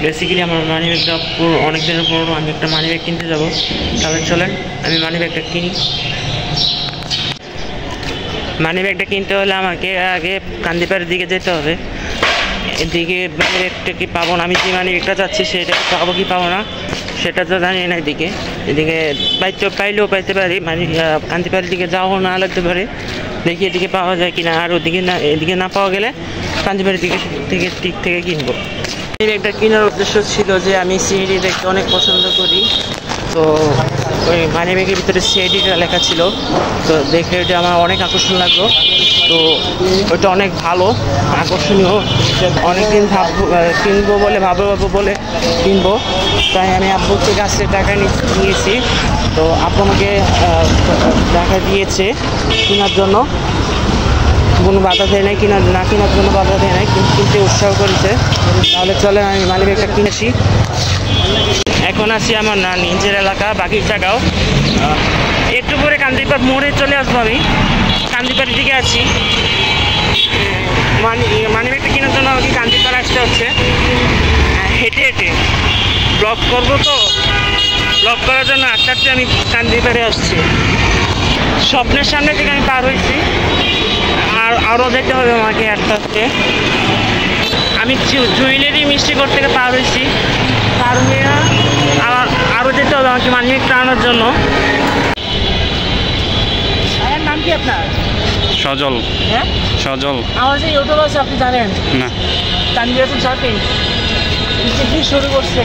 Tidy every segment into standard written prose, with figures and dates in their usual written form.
Basically আমার মানি ব্যাগটা অনেক দিনের পুরোনো, আমি একটা মানি ব্যাগ কিনতে যাবো। তাহলে চলেন আমি মানি ব্যাগটা কিনি। মানি ব্যাগটা কিনতে হলে আমাকে আগে কান্দিপাড়ের দিকে যেতে হবে। এদিকে মানি ব্যাগটা কি পাবো না, আমি যে মানি ব্যাগটা চাচ্ছি সেটা পাবো কি পাবো না সেটা তো জানি না। এদিকে পাইলেও পাইতে পারি, মানে কান্দিপাড়ের দিকে যাওয়াও না লাগতে পারে। দেখি এদিকে পাওয়া যায় কিনা, আর ওদিকে না, এদিকে না পাওয়া গেলে কান্দিপাড়ের দিক থেকে কিনবো। মানি ব্যাগটা কেনার উদ্দেশ্য ছিল যে আমি সিআইডি দেখতে অনেক পছন্দ করি, তো ওই মানি ব্যাগের ভিতরে সিআইডিটা লেখা ছিল, তো দেখে ওইটা আমার অনেক আকর্ষণ লাগলো। তো ওইটা অনেক ভালো, আকর্ষণীয়, অনেকদিন কিনবো বলে কিনবো। তাই আমি আব্বুর থেকে কাছে টাকা নিয়েছি, তো আব্বু আমাকে টাকা দিয়েছে কেনার জন্য, কোনো বাধা দেয় নাই, কেনার জন্য বাধা দেয় নাই, কিনতে উৎসাহ করেছে। তাহলে চলে আমি মানি ব্যাগটা কিনেছি। এখন আছি আমার নিজের এলাকা বাগিচাগাঁও, একটু পরে কান্দিপাড় মোড়ে চলে আসবো। আমি কান্দিপাড়ের দিকে আছি, মানি ব্যাগটা কেনার জন্য আমাকে কান্দিপাড় আসতে হচ্ছে হেঁটে হেঁটে। ব্লগ করবো, তো ব্লগ করার জন্য আস্তে আস্তে আমি কান্দিপাড়ে আসছি। স্বপ্নের সামনে থেকে আমি পার হয়েছি, আরও যেতে হবে আমাকে আস্তে আস্তে। আমি জুয়েলারি মিষ্টি ঘর থেকে পার হয়েছি, পার হয়ে আরও যেতে হবে আমাকে মানি ব্যাগটা আনার জন্য। নাম কি আপনার? সজল। হ্যাঁ সজল। আমার যে ইউটিউব আছে আপনি জানেন না? তানভীর শপিং কি শুরু করছে,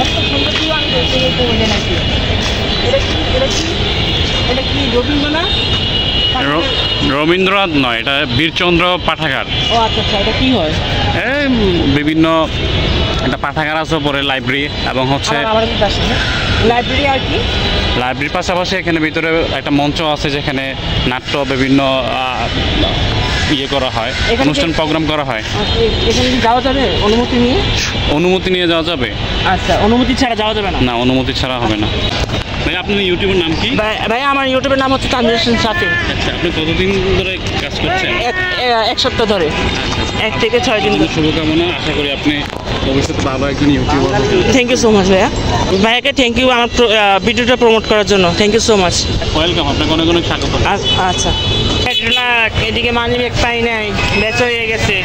এত সুন্দর কি আমি দেখতে গেছি বলে নাকি। এটা কি রবীন্দ্রনাথ? রবীন্দ্রনাথ নয়, এটা বীরচন্দ্র পাঠাগার। ও আচ্ছা আচ্ছা, এটা কি হয়? এই বিভিন্ন একটা পাঠাগার আছে পরে, লাইব্রেরি, এবং হচ্ছে লাইব্রেরি। আর কি লাইব্রেরির পাশাপাশি এখানে ভিতরে একটা মঞ্চ আছে যেখানে নাট্য বিভিন্ন ইয়ে করা হয়, অনুষ্ঠান প্রোগ্রাম করা হয়। এখানে কি যাওয়া যাবে অনুমতি নিয়ে? অনুমতি নিয়ে যাওয়া যাবে। আচ্ছা, অনুমতি ছাড়া যাওয়া যাবে না? না, অনুমতি ছাড়া হবে না। ভাই আপনার ইউটিউবের নাম কি? ভাই আমার ইউটিউবের নাম হচ্ছে তানভীর শপিং। আচ্ছা, আপনি কতদিন ধরে কাজ করছেন? এক সপ্তাহ ধরে। 1 থেকে 6 দিন। শুভকামনা, আশা করি আপনি ভবিষ্যতে ভালো একজন ইউটিউবার হবেন। থ্যাংক ইউ সো মাচ ভাইয়াকে থ্যাংক ইউ আমার ভিডিওটা প্রমোট করার জন্য। Thank you so much. Welcome, আপনাকে অনেক অনেক স্বাগত। আচ্ছা, এদিকে মানি ব্যাগ পাই নাই, বেচা হয়ে গেছে।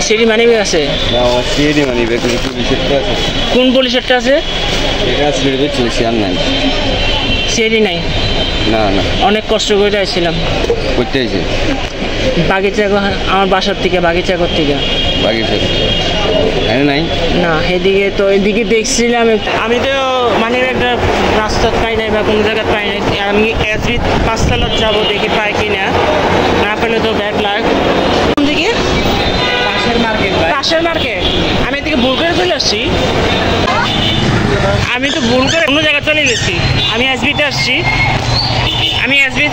সিডি মানি ব্যাগ আছে? সিডি মানি ব্যাগ পুলিশেরটা আছে। কোন পুলিশেরটা আছে? এটা আছে চলছে, আর নাই। সিডি নাই? না না, অনেক কষ্ট করে আসছিলাম। করতে হয়েছে বাগিচাগো, আমার বাসার থেকে বাগিচাগর থেকে। বাগিচা এখানে নাই না, এদিকে দেখছিলাম। আমি তো মানে একটা রাস্তা পাই নাই বা কোনো জায়গায় পাই নাই। আমি এসবি 5 তলা যাবো, দেখি পাই কিনা, না পেলে তো ব্যাড লাগ। কোন দিকে? পাশের মার্কেট। আমি এদিকে ভুল করে চলে আসছি। আমি তো ভুল করে অন্য জায়গায় চলে গেছি। আমি এসবিতে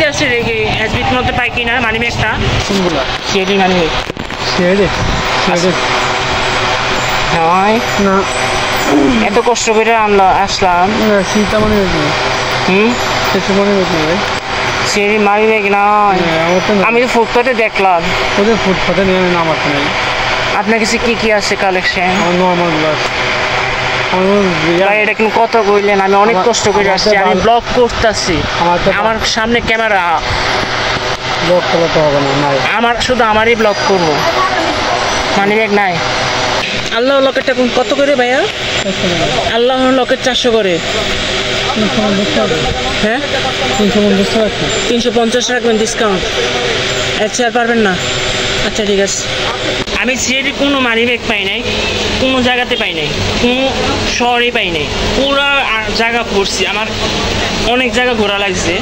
আসছি, দেখি এসবির মধ্যে পাই কিনা মানি ব্যাগটা। কোনগুলো? CID money bag. সিআইডি হ্যাঁ না, এত কষ্ট করে আসলাম। সীতামণি সিআইডি মানি ব্যাগ নয়, আমি তো ফুটপাতে দেখলাম। ওদের ফুটপাতে নিয়ে নাম আছে নাই। আপনার কাছে কি আছে কালেকশন? Normal glass. এটা কিন্তু কত কইলেন? আমি অনেক কষ্ট করে আসছি, আমি ব্লগ করতেছি, আমার সামনে ক্যামেরা। ব্লগ করতে হবে না, আমারই ব্লগ করবো। মানি ব্যাগ নাই। আল্লাহ লকেটটা কত করে ভাইয়া? আল্লাহর লকেট 400 করে। হ্যাঁ 350 রাখবেন ডিসকাউন্ট। আচ্ছা, আর পারবেন না? আচ্ছা ঠিক আছে। আমি সিআইডি কোনো মানি ব্যাগ পাই নাই, কোনো জায়গাতে পাই নাই, কোনো শহরে পাই নাই। পুরো জায়গা ঘুরছি, আমার অনেক জায়গা ঘোরা লাগছে।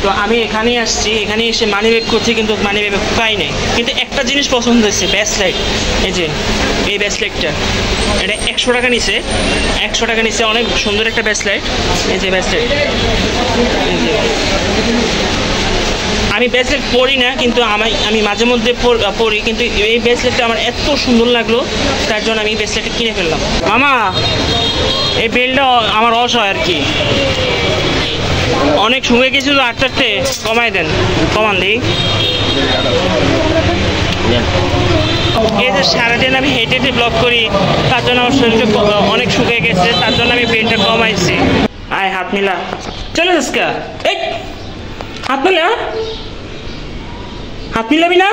তো আমি এখানে আসছি, এখানে এসে মানি ব্যাগ করছি, কিন্তু মানি ব্যাগ পাই নাই। কিন্তু একটা জিনিস পছন্দ হয়েছে, ব্যাসলাইট। এই যে এই ব্যাসলাইটটা, এটা 100 টাকা নিছে। 100 টাকা নিছে, অনেক সুন্দর একটা ব্যাসলাইট। এই যে ব্যাসলাইট, আমি ব্রেসলেট পরি না, কিন্তু আমি মাঝে মধ্যে পরি, কিন্তু এই ব্রেসলেটটা আমার এত সুন্দর লাগলো, তার জন্য আমি ব্রেসলেটটা কিনে ফেললাম। মামা, এই বেলটা আমার অসহায় আর কি, অনেক শুয়ে গেছিল। 8টাতে কমাই দেন, কমান দিই। এই যে সারাদিন আমি হেঁটে হেঁটে ব্লগ করি, তার জন্য আমার শরীরটা অনেক শুকিয়ে গেছে, তার জন্য আমি পেটটা কমাইছি। আয় হাত মিলা, চলে যাস কা? এই হাত মিলা, হাত মিলাবি না?